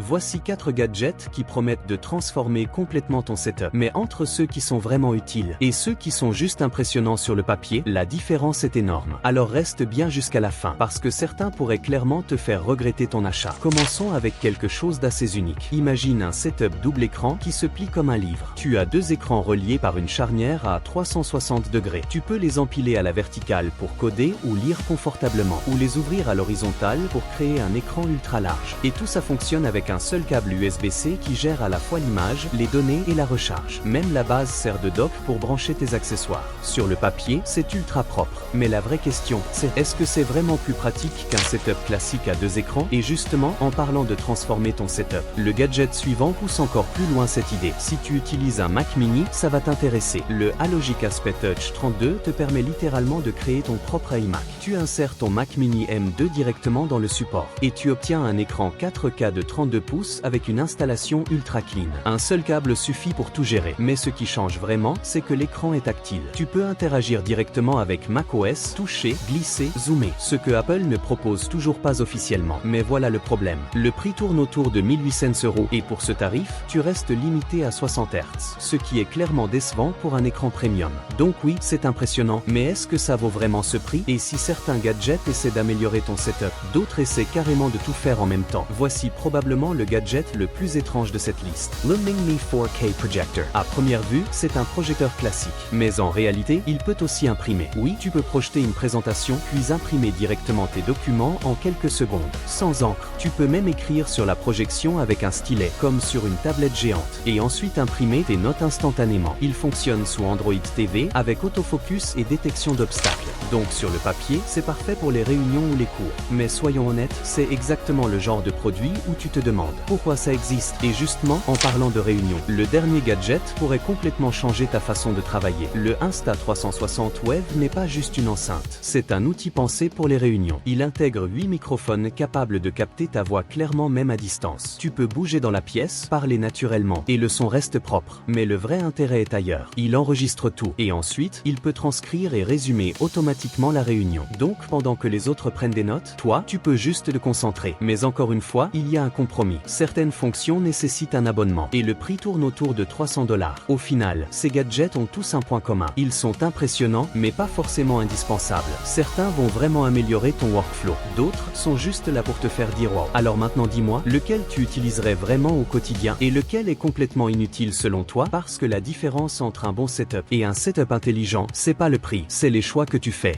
Voici 4 gadgets qui promettent de transformer complètement ton setup. Mais entre ceux qui sont vraiment utiles et ceux qui sont juste impressionnants sur le papier, la différence est énorme. Alors reste bien jusqu'à la fin, parce que certains pourraient clairement te faire regretter ton achat. Commençons avec quelque chose d'assez unique. Imagine un setup double écran qui se plie comme un livre. Tu as 2 écrans reliés par une charnière à 360 degrés. Tu peux les empiler à la verticale pour coder ou lire confortablement, ou les ouvrir à l'horizontale pour créer un écran ultra large. Et tout ça fonctionne avec un seul câble USB-C qui gère à la fois l'image, les données et la recharge. Même la base sert de dock pour brancher tes accessoires. Sur le papier, c'est ultra propre. Mais la vraie question, c'est est-ce que c'est vraiment plus pratique qu'un setup classique à 2 écrans? Et justement, en parlant de transformer ton setup, le gadget suivant pousse encore plus loin cette idée. Si tu utilises un Mac mini, ça va t'intéresser. Le Allogic Aspect Touch 32 te permet littéralement de créer ton propre iMac. Tu insères ton Mac mini M2 directement dans le support et tu obtiens un écran 4K de 32 pouces avec une installation ultra clean. Un seul câble suffit pour tout gérer. Mais ce qui change vraiment, c'est que l'écran est tactile. Tu peux interagir directement avec macOS, toucher, glisser, zoomer. Ce que Apple ne propose toujours pas officiellement. Mais voilà le problème. Le prix tourne autour de 1800 € et pour ce tarif, tu restes limité à 60 Hz. Ce qui est clairement décevant pour un écran premium. Donc oui, c'est impressionnant, mais est-ce que ça vaut vraiment ce prix? Et si certains gadgets essaient d'améliorer ton setup, d'autres essaient carrément de tout faire en même temps. Voici probablement le gadget le plus étrange de cette liste. Luming Me 4K Projector. À première vue, c'est un projecteur classique. Mais en réalité, il peut aussi imprimer. Oui, tu peux projeter une présentation, puis imprimer directement tes documents en quelques secondes. Sans encre. Tu peux même écrire sur la projection avec un stylet, comme sur une tablette géante. Et ensuite imprimer tes notes instantanément. Il fonctionne sous Android TV avec autofocus et détection d'obstacles. Donc sur le papier, c'est parfait pour les réunions ou les cours. Mais soyons honnêtes, c'est exactement le genre de produit où tu te demandes pourquoi ça existe. Et justement, en parlant de réunion, le dernier gadget pourrait complètement changer ta façon de travailler. Le Insta360 Wave n'est pas juste une enceinte. C'est un outil pensé pour les réunions. Il intègre 8 microphones capables de capter ta voix clairement même à distance. Tu peux bouger dans la pièce, parler naturellement, et le son reste propre. Mais le vrai intérêt est ailleurs. Il enregistre tout. Et ensuite, il peut transcrire et résumer automatiquement la réunion. Donc, pendant que les autres prennent des notes, toi, tu peux juste te concentrer. Mais encore une fois, il y a un compromis. Certaines fonctions nécessitent un abonnement. Et le prix tourne autour de 300 $. Au final, ces gadgets ont tous un point commun. Ils sont impressionnants, mais pas forcément indispensables. Certains vont vraiment améliorer ton workflow. D'autres sont juste là pour te faire dire wow. Alors maintenant dis-moi, lequel tu utiliserais vraiment au quotidien et lequel est complètement inutile selon toi? Parce que la différence entre un bon setup et un setup intelligent, c'est pas le prix, c'est les choix que tu fais.